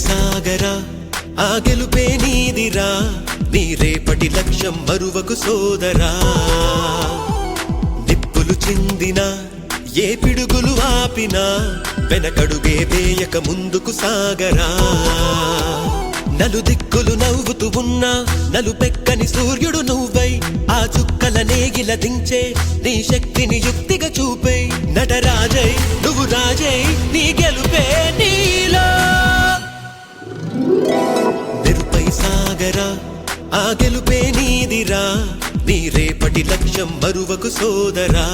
సాగరా ఆ గెలుపే నీదిరా నీ రేపటి లక్ష్యం మరువకు సోదరా నిప్పులు చిందినా ఏ పిడుగులు ఆపినా వెనకడుగే వేయక ముందుకు సాగరా నలుదిక్కులు నవ్వుతూ ఉన్నా నలుపెక్కని సూర్యుడు నువ్వై ఆ చుక్కల నేగిల దించే నీ శక్తిని యుక్తిగా చూపే నటరాజై నువ్వు రాజై నీ గెలుపే నీలో మెరుపై సాగరా ఆ గెలుపే నీదిరా నీ రేపటి లక్ష్యం మరువకు సోదరా